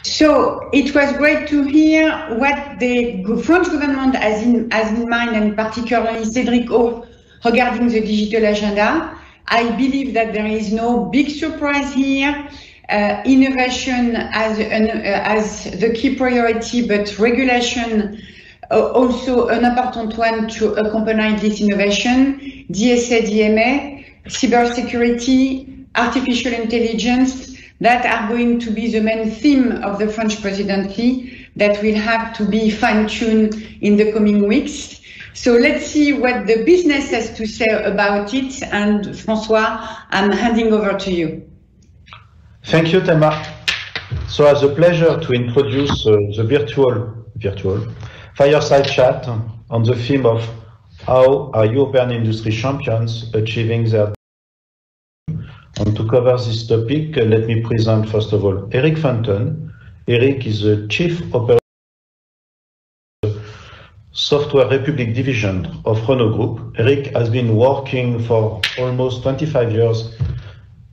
So it was great to hear what the French government has in mind, and particularly Cédric O, regarding the digital agenda. I believe that there is no big surprise here. Innovation as the key priority, but regulation also an important one to accompany this innovation. DSA, DMA, cybersecurity, artificial intelligence, that are going to be the main theme of the French presidency that will have to be fine-tuned in the coming weeks. So let's see what the business has to say about it. And François, I'm handing over to you. Thank you, Thelma. So it's a pleasure to introduce the virtual fireside chat on the theme of how are European industry champions achieving their. And to cover this topic, let me present first of all Eric Fenton. Eric is the Chief Operating Software Republic Division of Renault Group. Eric has been working for almost 25 years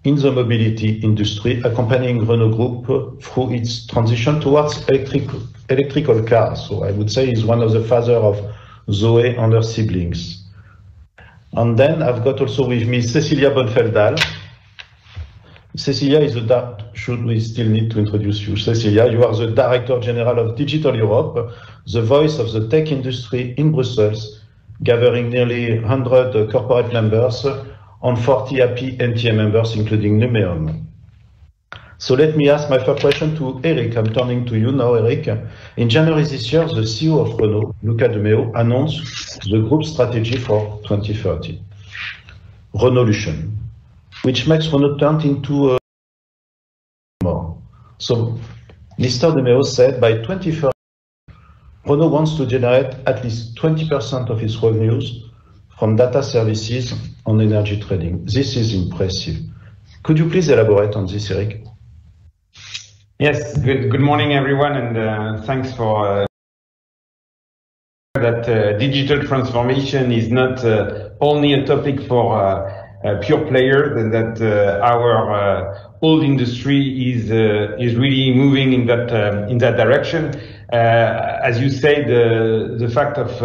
in the mobility industry, accompanying Renault Group through its transition towards electrical cars. So I would say he's one of the fathers of Zoe and her siblings. And then I've got also with me Cecilia Bonfeldal. Cecilia is should we still need to introduce you? Cecilia, you are the Director General of Digital Europe, the voice of the tech industry in Brussels, gathering nearly 100 corporate members and 40 happy NTA members, including Numeum. So let me ask my first question to Eric. I'm turning to you now, Eric. In January this year, the CEO of Renault, Luca De Meo, announced the group strategy for 2030, Renaulution, which makes Renault turn into more. So Mr. De Meo said by 2030, Renault wants to generate at least 20% of its revenues from data services on energy trading. This is impressive. Could you please elaborate on this, Eric? Yes, good morning, everyone, and thanks for that digital transformation is not only a topic for pure players, and that our whole industry is really moving in that direction. As you said, the fact of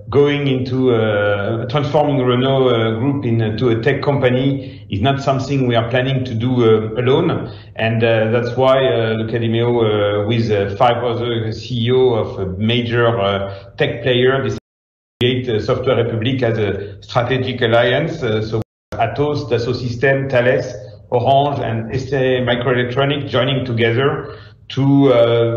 going into transforming Renault Group into a tech company is not something we are planning to do alone, and that's why Luca De Meo, with 5 other CEO of major tech players, decided to create Software Republic as a strategic alliance. So Atos, Dassault Systèmes, Thales, Orange, and ST Microelectronics joining together to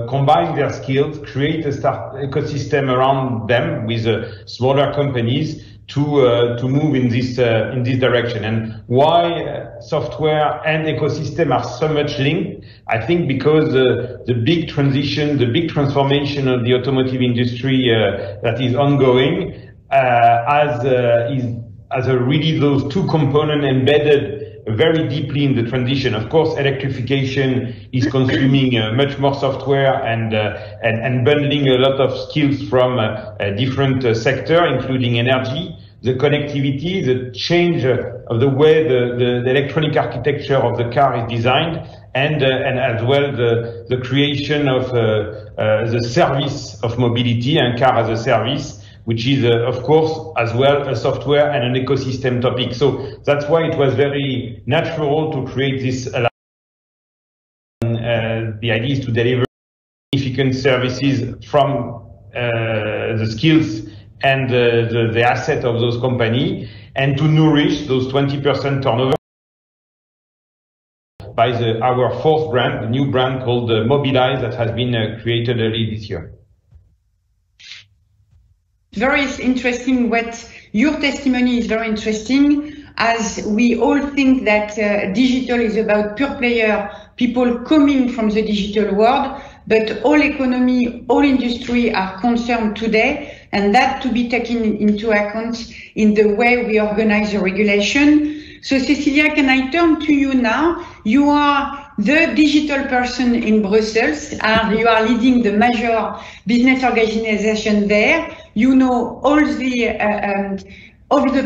combine their skills, create a ecosystem around them with smaller companies to move in this direction. And why software and ecosystem are so much linked? I think because the big transition, the big transformation of the automotive industry that is ongoing as really those two components embedded very deeply in the transition. Of course, electrification is consuming much more software and bundling a lot of skills from different sectors, including energy, the connectivity, the change of the way the electronic architecture of the car is designed, and as well the creation of the service of mobility and car as a service, which is, of course, as well a software and an ecosystem topic. So that's why it was very natural to create this alliance. The idea is to deliver significant services from the skills and the asset of those companies, and to nourish those 20% turnover by our fourth brand, the new brand called Mobilize, that has been created early this year. Very interesting. What your testimony is very interesting, as we all think that digital is about pure player, people coming from the digital world, but all economy, all industry are concerned today, and that to be taken into account in the way we organize the regulation. So Cecilia, can I turn to you now? You are the digital person in Brussels, and you are leading the major business organization there. You know all the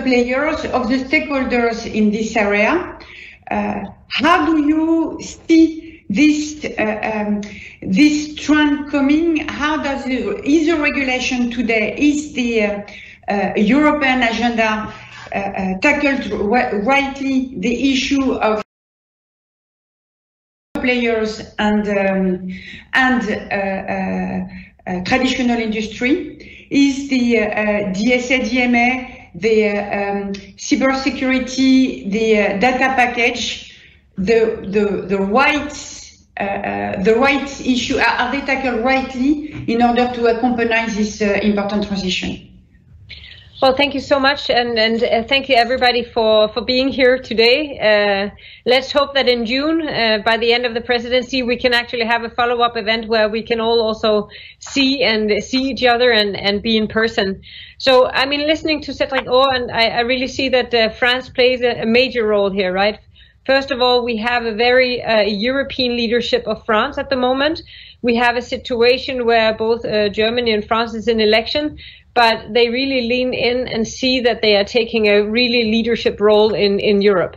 players, of the stakeholders in this area. How do you see this trend coming? How is the regulation today? Is the European agenda tackled rightly the issue of players and traditional industry? Is the DSA, DMA, the cybersecurity, the data package, the rights issue, are they tackled rightly in order to accompany this important transition? Well, thank you so much, and thank you everybody for being here today. Let's hope that in June, by the end of the presidency, we can actually have a follow-up event where we can all also see each other and be in person. So, I mean, listening to Cédric O, and I really see that France plays a major role here, right? First of all, we have a very European leadership of France at the moment. We have a situation where both Germany and France is in election, but they really lean in and see that they are taking a really leadership role in Europe.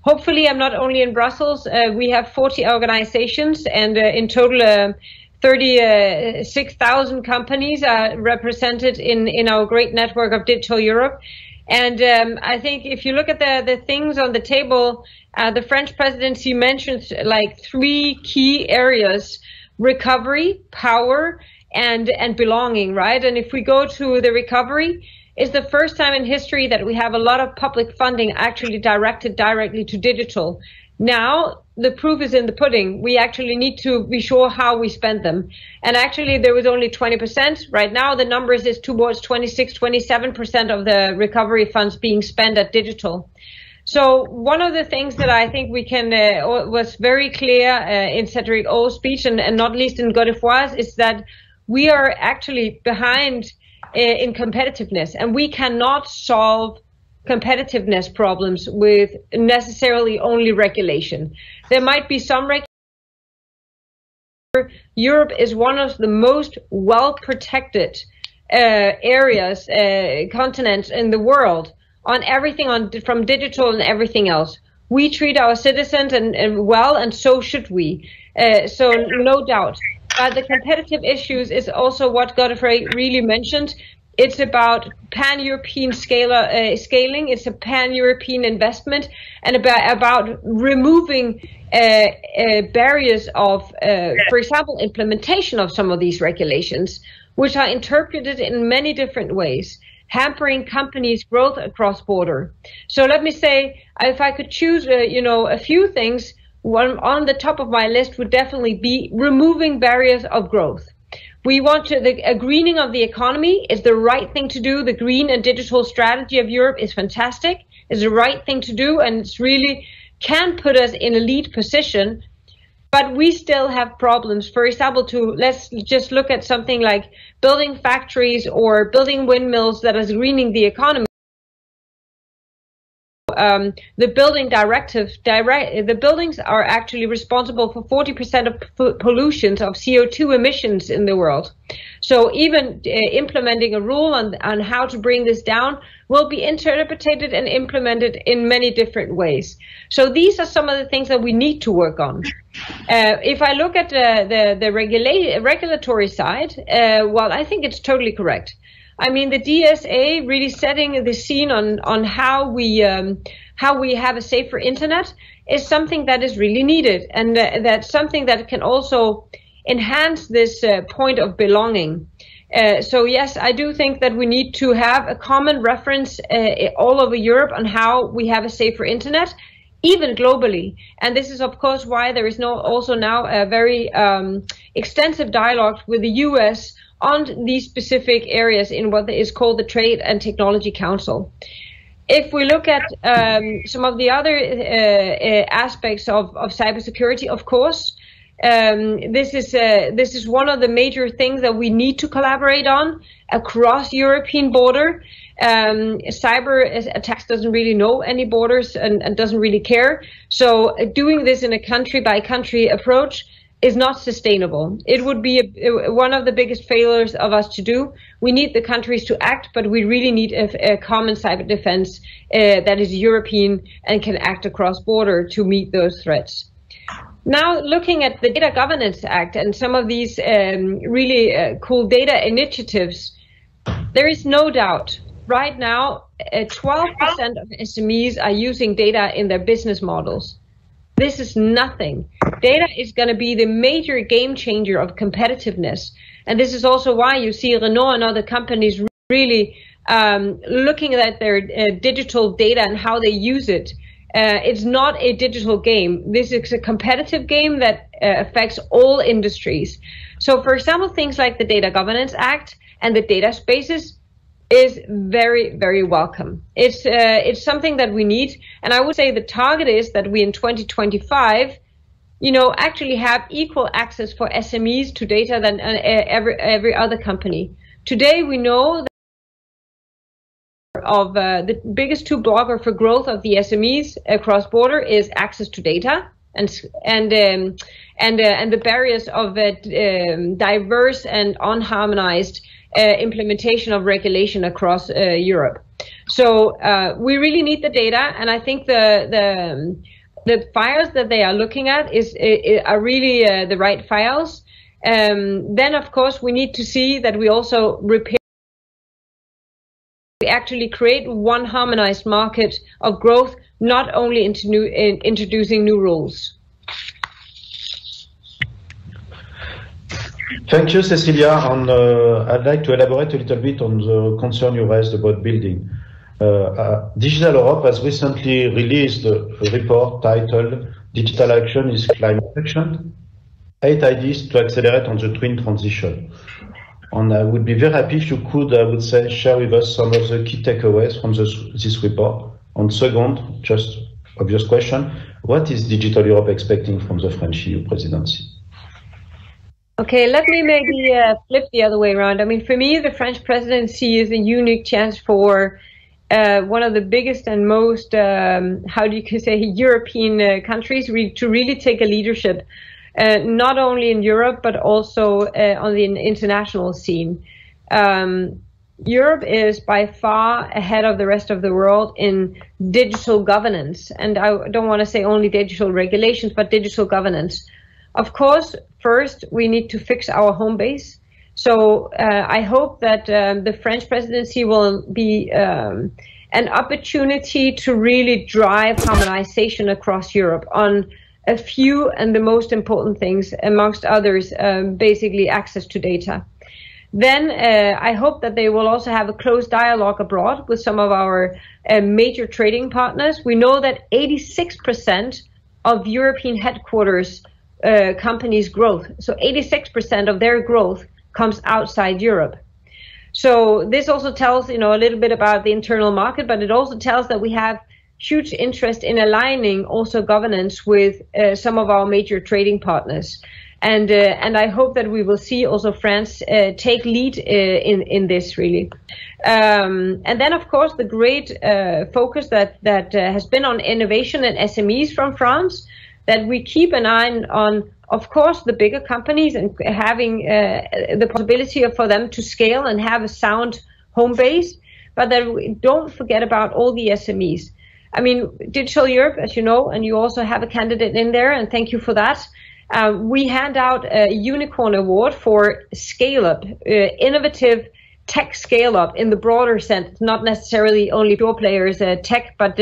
Hopefully, I'm not only in Brussels. We have 40 organizations, and in total 36,000 companies are represented in our great network of Digital Europe. And I think if you look at the things on the table, the French presidency mentions like 3 key areas: recovery, power, and belonging, right? And if we go to the recovery, it's the first time in history that we have a lot of public funding actually directed directly to digital. Now, the proof is in the pudding. We actually need to be sure how we spend them. And actually, there was only 20%. Right now, the numbers is towards 26, 27% of the recovery funds being spent at digital. So one of the things that I think we can was very clear in Cédric O's speech, and not least in Godefroy's, is that we are actually behind in competitiveness, and we cannot solve competitiveness problems with necessarily only regulation. There might be some regulation. Europe is one of the most well-protected areas, continents in the world on everything from digital and everything else. We treat our citizens and well, and so should we. So no doubt. But the competitive issues is also what Godfrey really mentioned. It's about pan-European scaling. It's a pan-European investment, and about removing barriers of, for example, implementation of some of these regulations, which are interpreted in many different ways, hampering companies' growth across border. So let me say, if I could choose, a few things, one on the top of my list would definitely be removing barriers of growth. We want a greening of the economy is the right thing to do. The green and digital strategy of Europe is fantastic. It's the right thing to do, and it's really can put us in a lead position. But we still have problems. For example, let's just look at something like building factories or building windmills that is greening the economy. The building the buildings are actually responsible for 40% of pollutions of CO2 emissions in the world. So even implementing a rule on how to bring this down will be interpreted and implemented in many different ways. So these are some of the things that we need to work on. If I look at the regulatory side, well, I think it's totally correct. I mean, the DSA really setting the scene on how we have a safer internet is something that is really needed, and that's something that can also enhance this point of belonging. So yes, I do think that we need to have a common reference all over Europe on how we have a safer internet, even globally. And this is, of course, why there is also now a very extensive dialogue with the US on these specific areas in what is called the Trade and Technology Council. If we look at some of the other aspects of cybersecurity, of course, this is one of the major things that we need to collaborate on across European border. Cyber attacks doesn't really know any borders and doesn't really care. So doing this in a country-by-country approach is not sustainable. It would be one of the biggest failures of us to do. We need the countries to act, but we really need a common cyber defense that is European and can act across border to meet those threats. Now, looking at the Data Governance Act and some of these really cool data initiatives, there is no doubt right now 12% of SMEs are using data in their business models. This is nothing. Data is going to be the major game changer of competitiveness. And this is also why you see Renault and other companies really looking at their digital data and how they use it. It's not a digital game. This is a competitive game that affects all industries. So, for example, things like the Data Governance Act and the data spaces is very, very welcome. It's something that we need. And I would say the target is that we in 2025, actually have equal access for SMEs to data than every other company. Today, we know that of the biggest two blockers for growth of the SMEs across border is access to data and the barriers of diverse and unharmonized implementation of regulation across Europe. So we really need the data, and I think the files that they are looking at are really the right files. Then, of course, we need to see that we also we actually create one harmonized market of growth, not only introducing new rules. Thank you, Cecilia. I'd like to elaborate a little bit on the concern you raised about building. Digital Europe has recently released a report titled Digital Action is Climate Action, 8 ideas to accelerate on the twin transition. And I would be very happy if you could, I would say, share with us some of the key takeaways from this report. And second, just obvious question, what is Digital Europe expecting from the French EU presidency? Okay, let me maybe flip the other way around. I mean, for me, the French presidency is a unique chance for one of the biggest and most, European countries to really take a leadership. Not only in Europe, but also on the international scene. Europe is by far ahead of the rest of the world in digital governance. And I don't want to say only digital regulations, but digital governance. Of course, first, we need to fix our home base. So I hope that the French presidency will be an opportunity to really drive harmonization across Europe on a few and the most important things, amongst others, basically access to data. Then I hope that they will also have a close dialogue abroad with some of our major trading partners. We know that 86% of European headquarters companies' growth, so 86% of their growth comes outside Europe. So this also tells, a little bit about the internal market, but it also tells that we have huge interest in aligning also governance with some of our major trading partners. And I hope that we will see also France take lead in this really. And then, of course, the great focus that has been on innovation and SMEs from France, that we keep an eye on, of course, the bigger companies and having the possibility for them to scale and have a sound home base, but that we don't forget about all the SMEs. I mean, Digital Europe, as you know, and you also have a candidate in there, and thank you for that. We hand out a unicorn award for scale-up, innovative tech scale-up in the broader sense, not necessarily only pure players, tech, but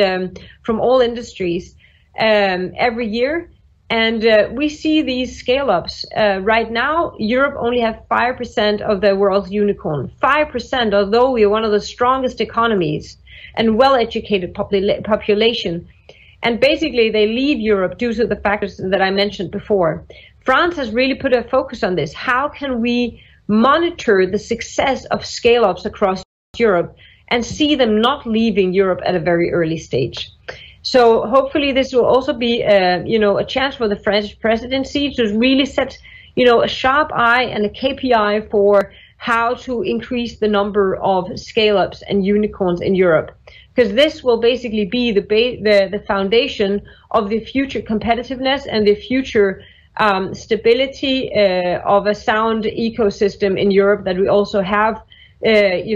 from all industries every year. And we see these scale-ups. Right now, Europe only have 5% of the world's unicorn. 5%, although we are one of the strongest economies and well-educated population. And basically, they leave Europe due to the factors that I mentioned before. France has really put a focus on this. How can we monitor the success of scale-ups across Europe and see them not leaving Europe at a very early stage? So hopefully this will also be, a chance for the French presidency to really set, a sharp eye and a KPI for how to increase the number of scale-ups and unicorns in Europe. Because this will basically be the foundation of the future competitiveness and the future stability of a sound ecosystem in Europe, that we also have, big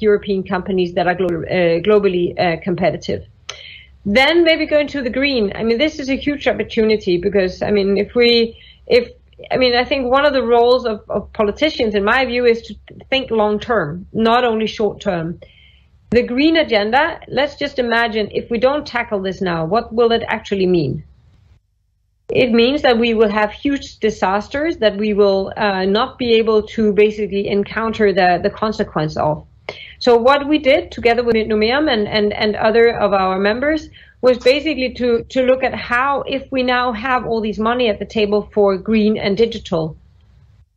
European companies that are globally competitive. Then maybe going to the green. I mean, this is a huge opportunity because, I mean, I think one of the roles of politicians, in my view, is to think long term, not only short term. The green agenda, let's just imagine if we don't tackle this now, what will it actually mean? It means that we will have huge disasters that we will not be able to basically encounter the consequence of. So what we did together with Numeum and other of our members was basically to look at how, if we now have all this money at the table for green and digital,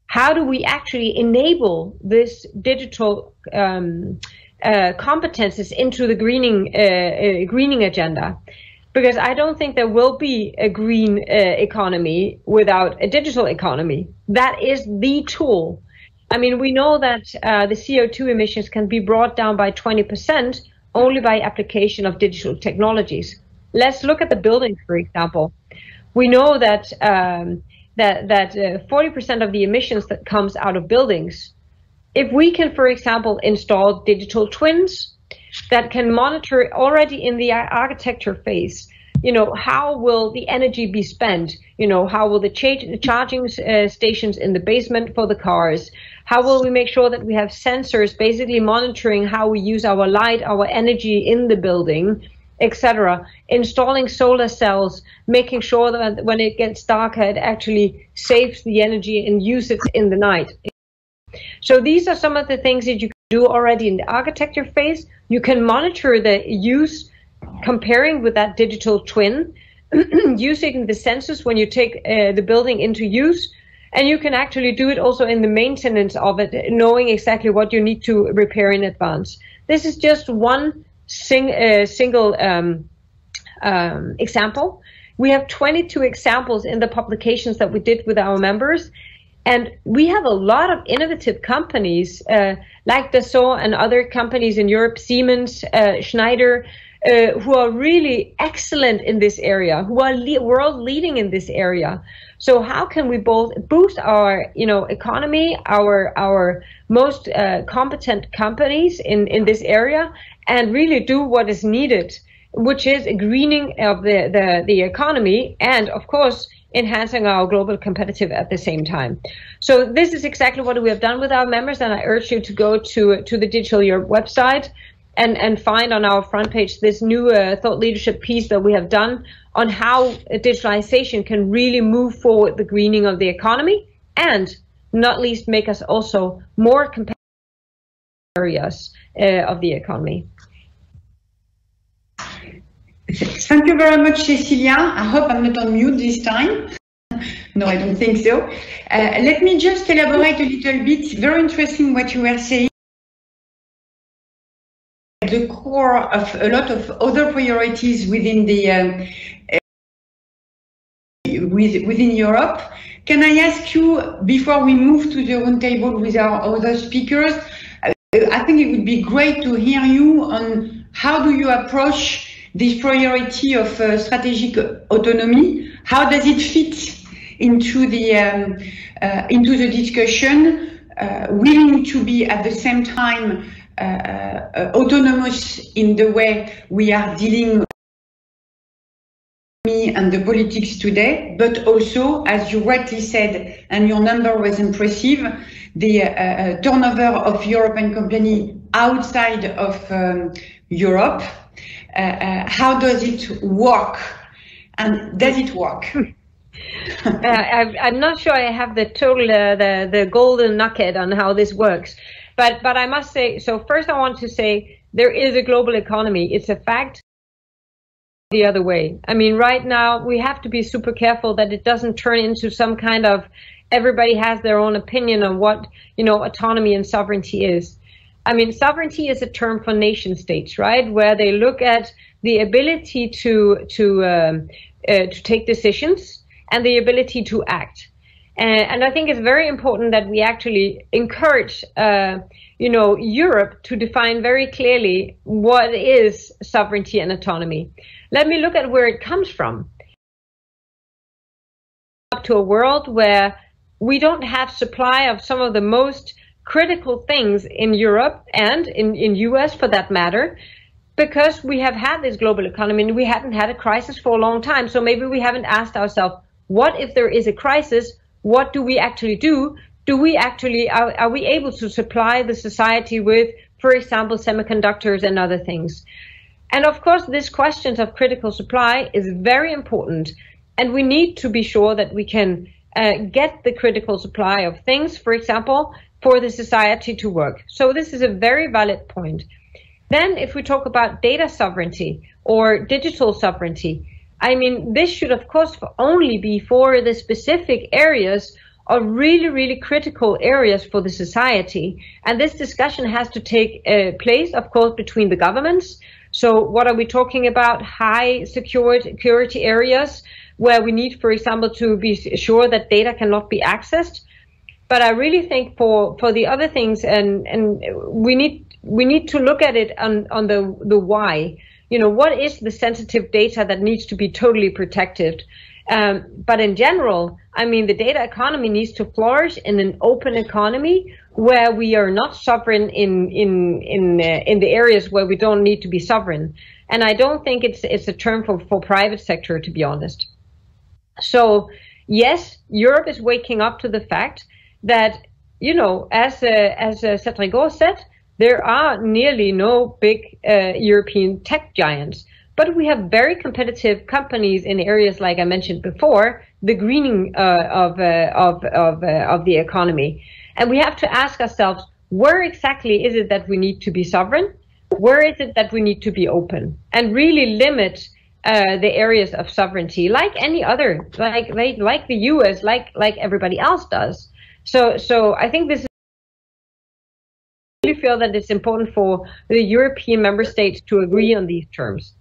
how do we actually enable this digital competences into the greening agenda? Because I don't think there will be a green economy without a digital economy. That is the tool. I mean, we know that the CO2 emissions can be brought down by 20% only by application of digital technologies. Let's look at the buildings, for example. We know that 40% of the emissions that comes out of buildings, if we can, for example, install digital twins that can monitor already in the architecture phase, you know, how will the energy be spent? You know, how will the charging stations in the basement for the cars? How will we make sure that we have sensors basically monitoring how we use our light, our energy in the building, etc. Installing solar cells, making sure that when it gets darker, it actually saves the energy and uses it in the night. So these are some of the things that you can do already in the architecture phase. You can monitor the use, comparing with that digital twin, using the sensors when you take the building into use. And you can actually do it also in the maintenance of it, knowing exactly what you need to repair in advance. This is just one single example. We have 22 examples in the publications that we did with our members. And we have a lot of innovative companies like Dassault and other companies in Europe, Siemens, Schneider, who are really excellent in this area, who are world leading in this area. So how can we both boost our, economy, our most competent companies in this area, and really do what is needed, which is a greening of the economy, and of course enhancing our global competitive at the same time. So this is exactly what we have done with our members, and I urge you to go to the Digital Europe website and find on our front page this new thought leadership piece that we have done on how digitalization can really move forward the greening of the economy, and not least make us also more competitive areas of the economy. Thank you very much, Cecilia. I hope I'm not on mute this time. No, I don't think so. Let me just elaborate a little bit. Very interesting what you were saying. The core of a lot of other priorities within the within Europe. Can I ask you, before we move to the roundtable with our other speakers, I think it would be great to hear you on how do you approach this priority of strategic autonomy? How does it fit into the discussion? Willing to be at the same time autonomous in the way we are dealing with me and the politics today, but also, as you rightly said, and your number was impressive, the turnover of European company outside of Europe. How does it work, and does it work? I'm not sure I have the total the golden nugget on how this works, but I must say, so first I want to say there is a global economy. It's a fact. The other way. I mean, right now we have to be super careful that it doesn't turn into some kind of everybody has their own opinion on what autonomy and sovereignty is. I mean, sovereignty is a term for nation states, right? Where they look at the ability to take decisions and the ability to act. And I think it's very important that we actually encourage, Europe to define very clearly what is sovereignty and autonomy. Let me look at where it comes from. Up to a world where we don't have supply of some of the most critical things in Europe and in US for that matter, because we have had this global economy and we hadn't had a crisis for a long time. So maybe we haven't asked ourselves, what if there is a crisis? What do we actually do? Do we actually, are we able to supply the society with, for example, semiconductors and other things? And of course, this question of critical supply is very important. And we need to be sure that we can get the critical supply of things, for example, for the society to work. So this is a very valid point. Then if we talk about data sovereignty or digital sovereignty, I mean, this should, of course, only be for the specific areas or really, really critical areas for the society. And this discussion has to take place, of course, between the governments. So what are we talking about? High security areas where we need, for example, to be sure that data cannot be accessed. But I really think for the other things, and we need to look at it on the why. You know, what is the sensitive data that needs to be totally protected? But in general, I mean, the data economy needs to flourish in an open economy where we are not sovereign in the areas where we don't need to be sovereign. And I don't think it's a term for private sector, to be honest. So yes, Europe is waking up to the fact that, you know, as Cédric said, there are nearly no big European tech giants. But we have very competitive companies in areas like I mentioned before, the greening of the economy. And we have to ask ourselves, where exactly is it that we need to be sovereign? Where is it that we need to be open? And really limit the areas of sovereignty, like any other, like the US, like everybody else does. So I think this is. I really feel that it's important for the European member states to agree on these terms.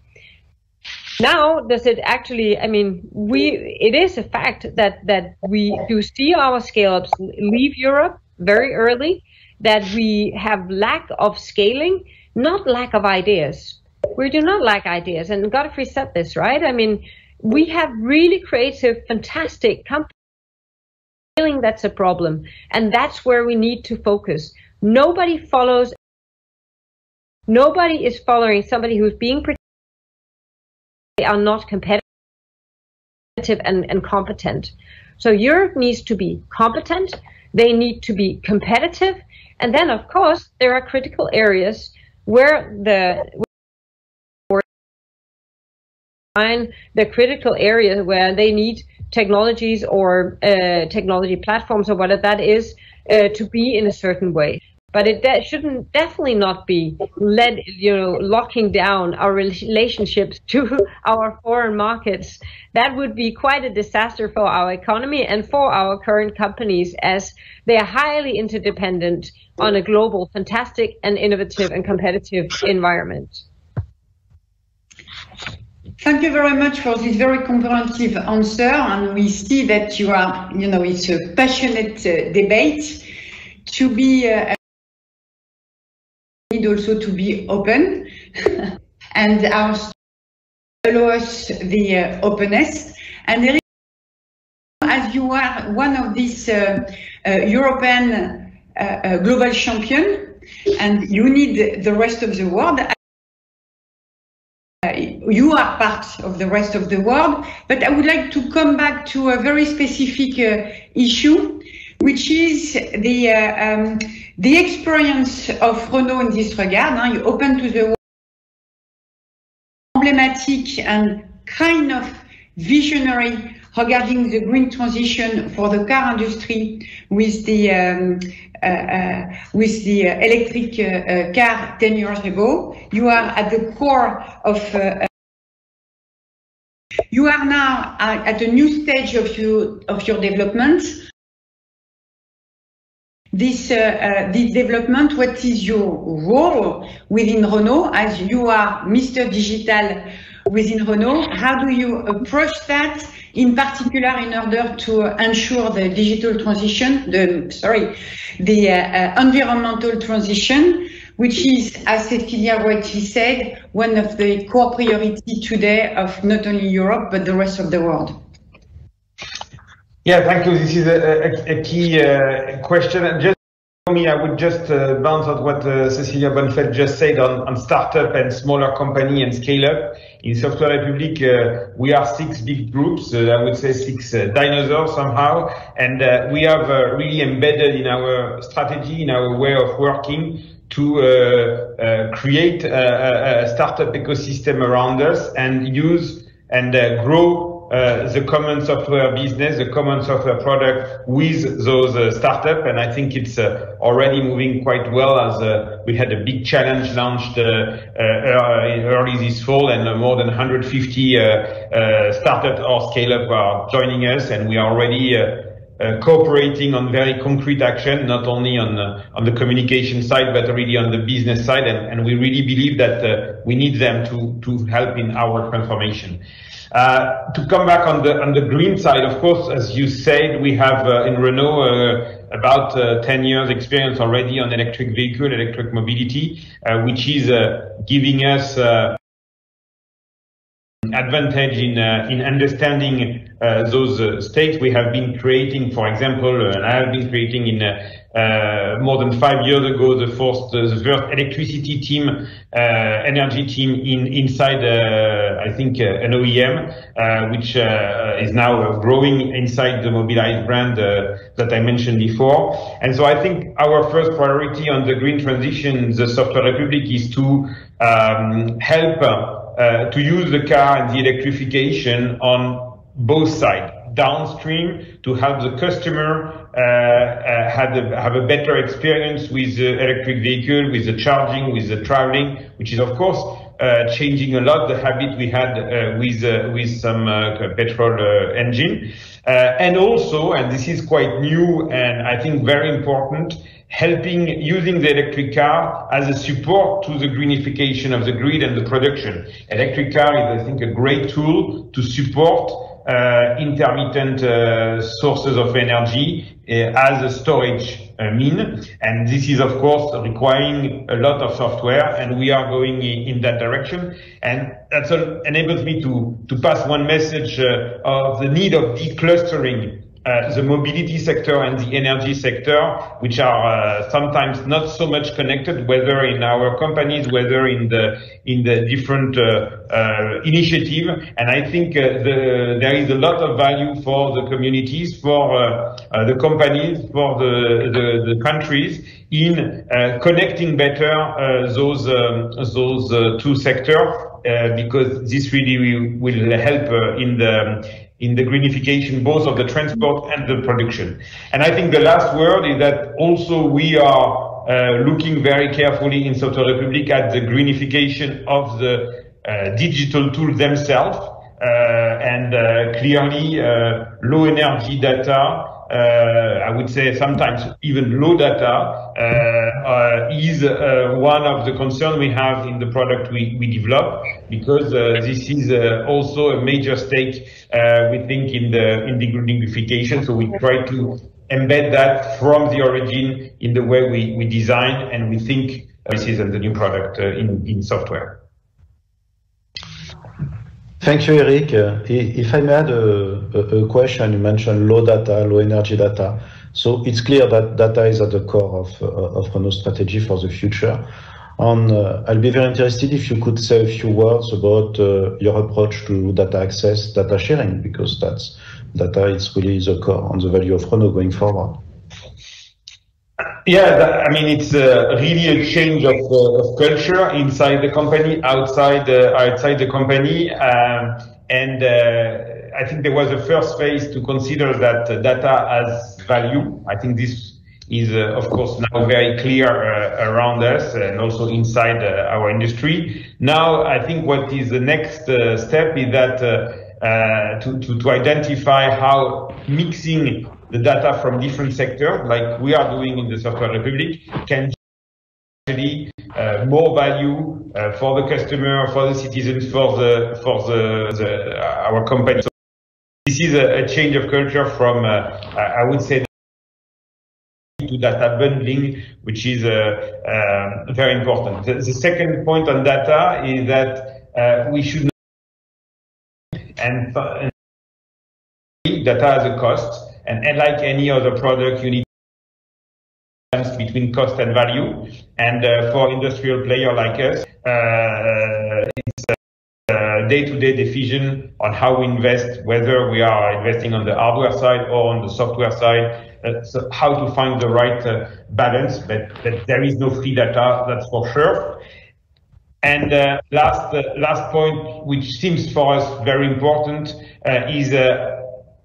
Now, does it actually, I mean, it is a fact that we do see our scale-ups leave Europe very early, that we have lack of scaling, not lack of ideas. We do not lack ideas, and Godfrey said this, right? I mean, we have really creative, fantastic companies. Scaling, that's a problem, and that's where we need to focus. Nobody is following somebody who's being protected. They are not competitive and competent. So Europe needs to be competent, they need to be competitive, and then of course there are critical areas where the critical area where they need technologies or technology platforms or whatever that is to be in a certain way. But it shouldn't definitely not be led, you know, locking down our relationships to our foreign markets. That would be quite a disaster for our economy and for our current companies, as they are highly interdependent on a global, fantastic and innovative and competitive environment. Thank you very much for this very comprehensive answer. And we see that you are, you know, it's a passionate debate. To be need also to be open and allow us the openness. And as you are one of these European global champion, and you need the rest of the world. You are part of the rest of the world, but I would like to come back to a very specific issue, which is the experience of Renault in this regard. You open to the world, emblematic and kind of visionary regarding the green transition for the car industry with the electric car 10 years ago. You are at the core of. You are now at a new stage of your development. This development, what is your role within Renault, as you are Mr. Digital within Renault? How do you approach that, in particular, in order to ensure the digital transition, the environmental transition, which is, as Cecilia rightly said, one of the core priorities today of not only Europe, but the rest of the world? Yeah, thank you. This is a key question. And just I would just bounce on what Cecilia Bonfeld just said on startup and smaller company and scale up. In Software Republic, we are 6 big groups, I would say 6 dinosaurs somehow, and we have really embedded in our strategy, in our way of working, to create a startup ecosystem around us and use and grow the common software business, the common software product with those startups. And I think it's already moving quite well, as we had a big challenge launched early this fall, and more than 150 startups or scale-up are joining us, and we are already cooperating on very concrete action, not only on the communication side, but really on the business side. And we really believe that we need them to help in our transformation. To come back on the green side, of course, as you said, we have in Renault about 10 years experience already on electric vehicle, electric mobility, which is giving us advantage in understanding those states. We have been creating, for example, and I have been creating in more than 5 years ago the first electricity team, energy team inside I think an OEM, which is now growing inside the Mobilize brand that I mentioned before. And so I think our first priority on the green transition, the Software Republic, is to help to use the car and the electrification on both sides, downstream, to help the customer have a better experience with the electric vehicle, with the charging, with the traveling, which is of course changing a lot the habit we had with some petrol engine, and also, and this is quite new and I think very important, helping using the electric car as a support to the greenification of the grid and the production. Electric car is, I think, a great tool to support intermittent sources of energy as a storage mean, and this is of course requiring a lot of software, and we are going in that direction. And that enables me to pass one message of the need of declustering the mobility sector and the energy sector, which are sometimes not so much connected, whether in our companies, whether in the different initiative. And I think there is a lot of value for the communities, for the companies, for the countries in connecting better those two sectors, because this really will help in the greenification, both of the transport and the production. And I think the last word is that also we are looking very carefully in Software Republic at the greenification of the digital tools themselves, and clearly low energy data, I would say sometimes even low data, is one of the concerns we have in the product we develop, because this is also a major stake, we think, in the greenification. So we try to embed that from the origin in the way we design and we think this is the new product in software. Thank you, Eric. If I may add a question, you mentioned low data, low energy data. So it's clear that data is at the core of Renault's strategy for the future. I'll be very interested if you could say a few words about your approach to data access, data sharing, because data is really the core and the value of Renault going forward. Yeah, I mean, it's really a change of culture inside the company, outside the company, and I think there was a first phase to consider that data as value. I think this is, of course, now very clear around us and also inside our industry. Now, I think what is the next step is that to identify how mixing the data from different sectors, like we are doing in the Software Republic, can actually more value for the customer, for the citizens, for our company. So this is a change of culture from, I would say, to data bundling, which is very important. The second point on data is that we should not, and data as a cost, and like any other product, you need between cost and value. And for industrial player like us, it's a day-to-day decision on how we invest, whether we are investing on the hardware side or on the software side. So how to find the right balance, but there is no free data, that's for sure. And last point, which seems for us very important, is the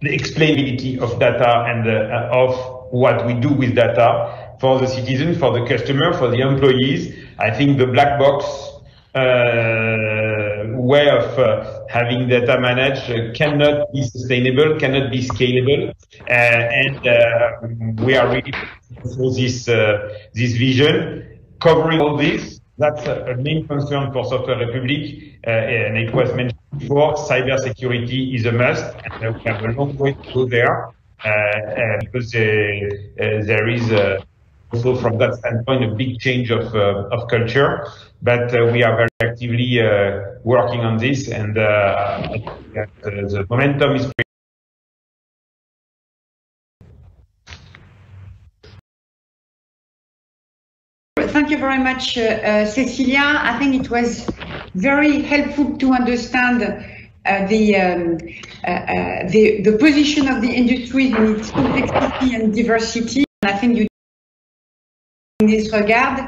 explainability of data and of what we do with data for the citizen, for the customer, for the employees. I think the black box way of having data managed cannot be sustainable, cannot be scalable, and we are really for this vision, covering all this. That's a main concern for Software Republic, and it was mentioned before. Cybersecurity is a must, and we have a long way to go there, because there is also from that standpoint a big change of culture. But we are very actively working on this, and I think that the momentum is great. Thank you very much, Cecilia. I think it was very helpful to understand the position of the industry in its complexity and diversity. And I think you in this regard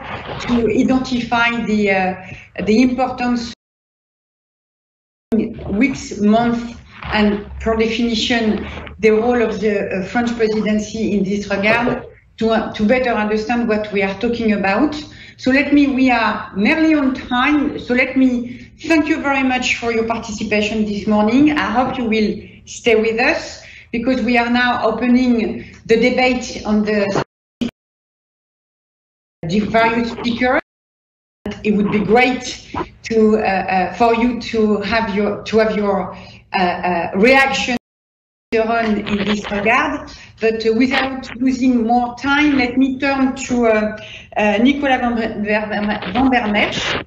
to identify the importance weeks, months, and per definition the role of the French presidency in this regard to better understand what we are talking about. So we are nearly on time. So let me thank you very much for your participation this morning. I hope you will stay with us because we are now opening the debate on the various speakers. It would be great to for you to have your reaction in this regard. But without losing more time, let me turn to Nicolas van Vermeersch,